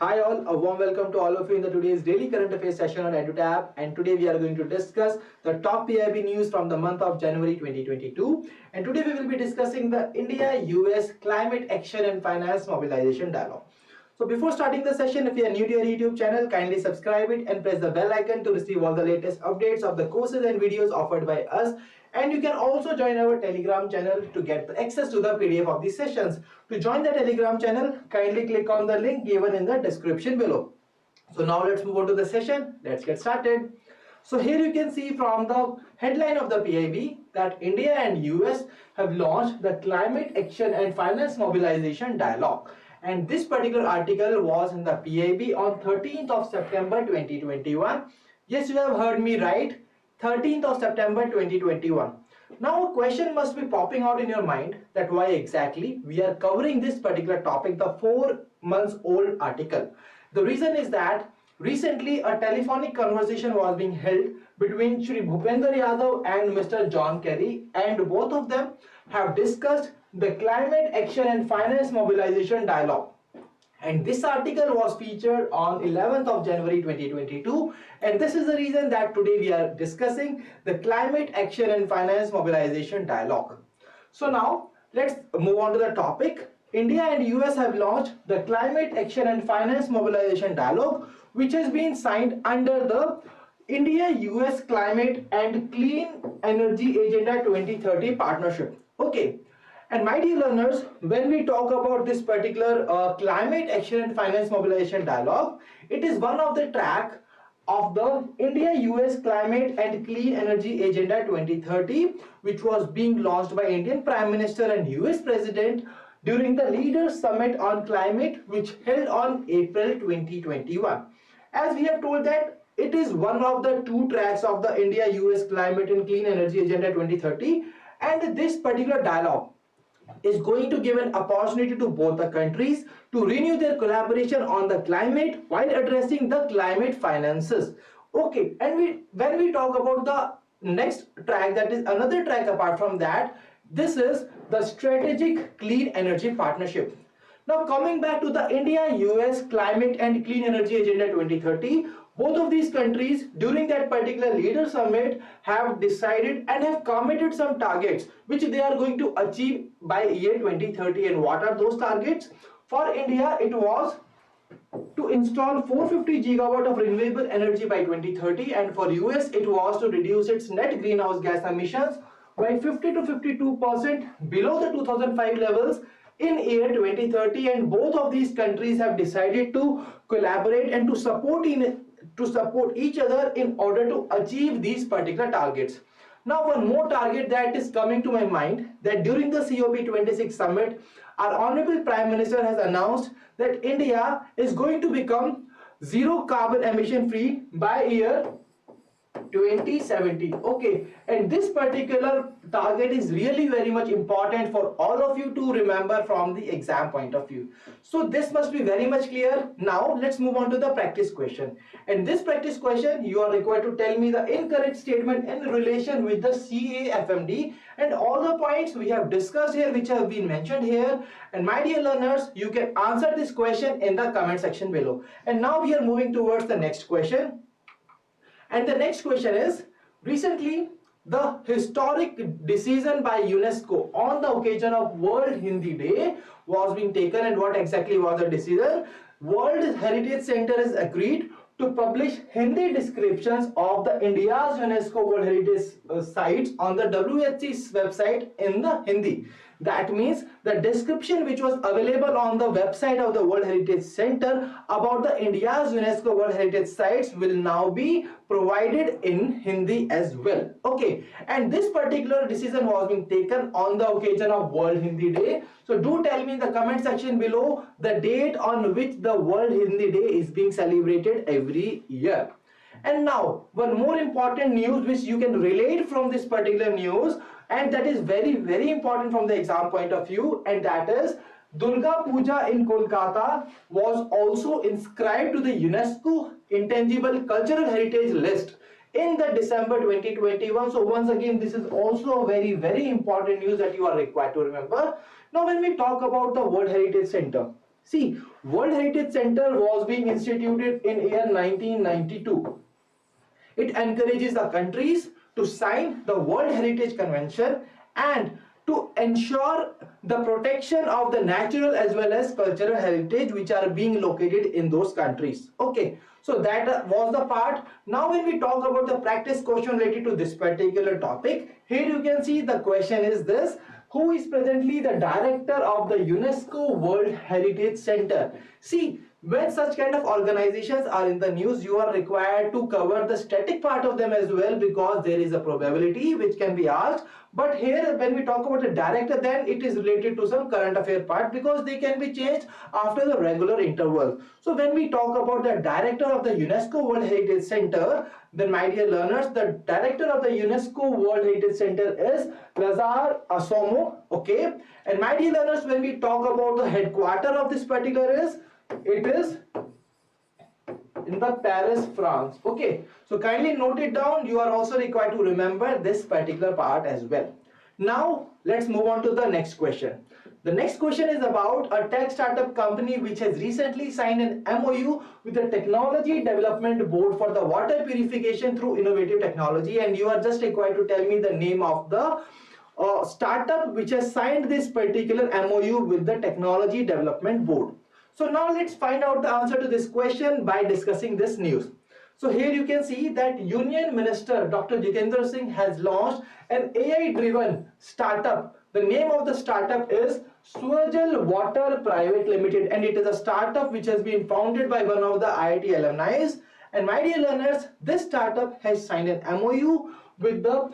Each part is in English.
Hi all, a warm welcome to all of you in the today's daily current affairs session on EduTab, and today we are going to discuss the top PIB news from the month of January 2022, and today we will be discussing the India-US Climate Action and Finance Mobilization Dialogue. So before starting the session, if you are new to our YouTube channel, kindly subscribe it and press the bell icon to receive all the latest updates of the courses and videos offered by us. And you can also join our Telegram channel to get access to the PDF of these sessions. To join the Telegram channel, kindly click on the link given in the description below. So now let's move on to the session. Let's get started. So here you can see from the headline of the PIB that India and US have launched the Climate Action and Finance Mobilization Dialogue. And this particular article was in the PIB on 13th of September 2021. Yes, you have heard me right. 13th of September 2021. Now a question must be popping out in your mind that why exactly we are covering this particular topic, the 4 months old article. The reason is that recently a telephonic conversation was being held between Shri Bhupender Yadav and Mr. John Kerry, and both of them have discussed the Climate Action and Finance Mobilization Dialogue. And this article was featured on 11th of January 2022, and this is the reason that today we are discussing the Climate Action and Finance Mobilization Dialogue. So now let's move on to the topic. India and US have launched the Climate Action and Finance Mobilization Dialogue, which has been signed under the India-US Climate and Clean Energy Agenda 2030 partnership. Okay. And my dear learners, when we talk about this particular Climate Action and Finance Mobilization Dialogue, it is one of the track of the India-US Climate and Clean Energy Agenda 2030, which was being launched by Indian Prime Minister and US President during the Leaders Summit on Climate, which held on April 2021. As we have told that it is one of the 2 tracks of the India-US Climate and Clean Energy Agenda 2030, and this particular dialogue is going to give an opportunity to both the countries to renew their collaboration on the climate while addressing the climate finances. Okay, and when we talk about the next track, that is another track apart from that, this is the Strategic Clean Energy Partnership. Now coming back to the India-US Climate and Clean Energy Agenda 2030, both of these countries during that particular leader summit have decided and have committed some targets which they are going to achieve by year 2030. And what are those targets? For India, it was to install 450 gigawatt of renewable energy by 2030, and for US it was to reduce its net greenhouse gas emissions by 50 to 52% below the 2005 levels in year 2030. And both of these countries have decided to collaborate and to support each other in order to achieve these particular targets. Now one more target that is coming to my mind, that during the COP26 summit, our Honorable Prime Minister has announced that India is going to become zero carbon emission free by year 2070. Okay, and this particular target is really very much important for all of you to remember from the exam point of view. So this must be very much clear. Now let's move on to the practice question. And this practice question, you are required to tell me the incorrect statement in relation with the CAFMD and all the points we have discussed here, which have been mentioned here. And my dear learners, you can answer this question in the comment section below. And now we are moving towards the next question. And the next question is, recently the historic decision by UNESCO on the occasion of World Hindi Day was being taken. And what exactly was the decision? World Heritage Center has agreed to publish Hindi descriptions of the India's UNESCO World Heritage sites on the WHC's website in the Hindi. That means the description which was available on the website of the World Heritage Center about the India's UNESCO World Heritage sites will now be provided in Hindi as well. Okay, and this particular decision was being taken on the occasion of World Hindi Day. So do tell me in the comment section below the date on which the World Hindi Day is being celebrated every year. And now one more important news which you can relate from this particular news, and that is very very important from the exam point of view, and that is Durga Puja in Kolkata was also inscribed to the UNESCO Intangible Cultural Heritage list in the December 2021. So once again, this is also a very very important news that you are required to remember. Now when we talk about the World Heritage Center, See, World Heritage Center was being instituted in year 1992. It encourages the countries to sign the World Heritage Convention and to ensure the protection of the natural as well as cultural heritage which are being located in those countries. Okay, so that was the part. Now when we talk about the practice question related to this particular topic, here you can see the question is this: who is presently the director of the UNESCO World Heritage Center? See, when such kind of organizations are in the news, you are required to cover the static part of them as well, because there is a probability which can be asked. But here when we talk about the director, then it is related to some current affair part, because they can be changed after the regular interval. So when we talk about the director of the UNESCO World Heritage Center, then my dear learners, the director of the UNESCO World Heritage Center is Lazar Asomo. Okay, and my dear learners, when we talk about the headquarter of this particular it is in the Paris, France. Okay, so kindly note it down. You are also required to remember this particular part as well. Now let's move on to the next question. The next question is about a tech startup company which has recently signed an MOU with the Technology Development Board for the water purification through innovative technology, and you are just required to tell me the name of the startup which has signed this particular MOU with the Technology Development Board. So now let's find out the answer to this question by discussing this news. So here you can see that Union Minister Dr. Jitendra Singh has launched an AI-driven startup. The name of the startup is Swajal Water Private Limited, and it is a startup which has been founded by one of the IIT alumni. And my dear learners, this startup has signed an MOU with the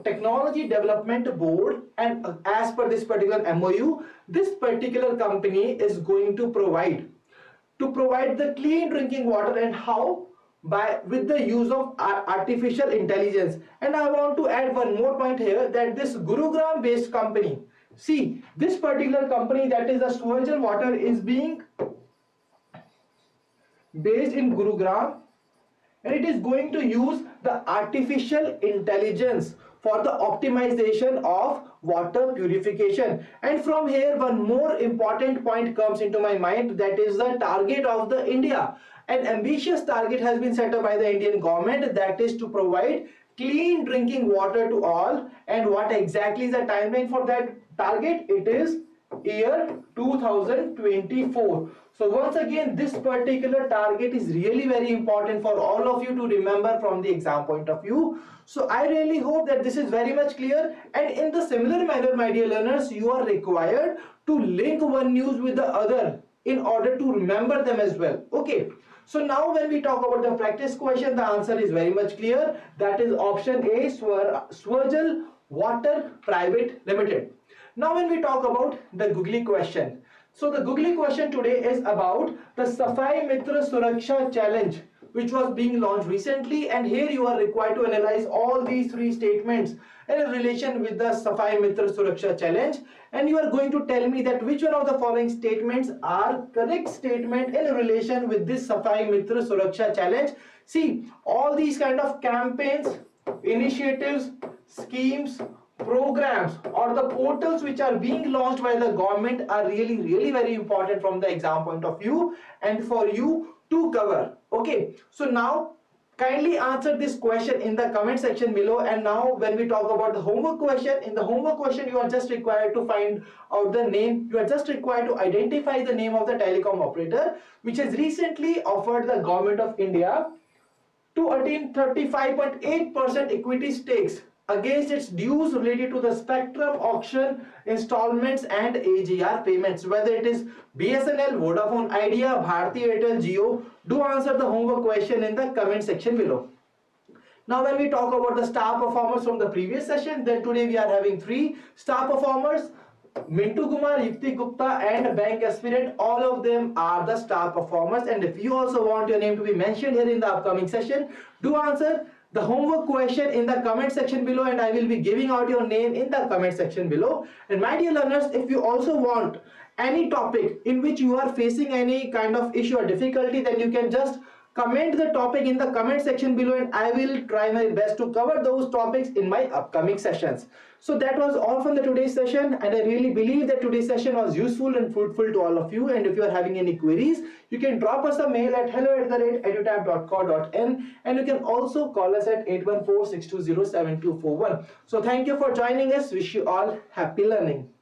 Technology Development Board, and as per this particular MOU, this particular company is going to provide the clean drinking water. And how? By with the use of artificial intelligence. And I want to add one more point here, that this Gurugram based company, see, this particular company, that is the Swajal Water, is being based in Gurugram, and it is going to use the artificial intelligence for the optimization of water purification. And from here one more important point comes into my mind, that is the target of the India. An ambitious target has been set up by the Indian government, that is to provide clean drinking water to all. And what exactly is the timeline for that target? It is year 2024. So once again, this particular target is really very important for all of you to remember from the exam point of view. So I really hope that this is very much clear, and in the similar manner, my dear learners, you are required to link one news with the other in order to remember them as well. Okay, so now when we talk about the practice question, the answer is very much clear. That is option A, Swajal Water Private Limited. Now when we talk about the googly question, so the googly question today is about the Safai Mitra Suraksha Challenge, which was being launched recently, and here you are required to analyze all these three statements in relation with the Safai Mitra Suraksha Challenge, and you are going to tell me that which one of the following statements are correct statement in relation with this Safai Mitra Suraksha Challenge. See, all these kind of campaigns, initiatives, schemes, programs, or the portals which are being launched by the government are really very important from the exam point of view and for you to cover. Okay, so now kindly answer this question in the comment section below. And now when we talk about the homework question, in the homework question you are just required to find out the name, you are just required to identify the name of the telecom operator which has recently offered the government of India to attain 35.8% equity stakes against its dues related to the spectrum auction installments and AGR payments, whether it is BSNL, Vodafone Idea, Bharti Airtel, Jio. Do answer the homework question in the comment section below. Now when we talk about the star performers from the previous session, then today we are having three star performers: Mintu Kumar, Yukti Gupta and bank aspirant. All of them are the star performers, and if you also want your name to be mentioned here in the upcoming session, do answer the homework question in the comment section below, and I will be giving out your name in the comment section below. And my dear learners, if you also want any topic in which you are facing any kind of issue or difficulty, then you can just comment the topic in the comment section below, and I will try my best to cover those topics in my upcoming sessions. So that was all from the today's session, and I really believe that today's session was useful and fruitful to all of you. And if you are having any queries, you can drop us a mail at hello@edutab.co.in, and you can also call us at 814-620-7241. So thank you for joining us. Wish you all happy learning.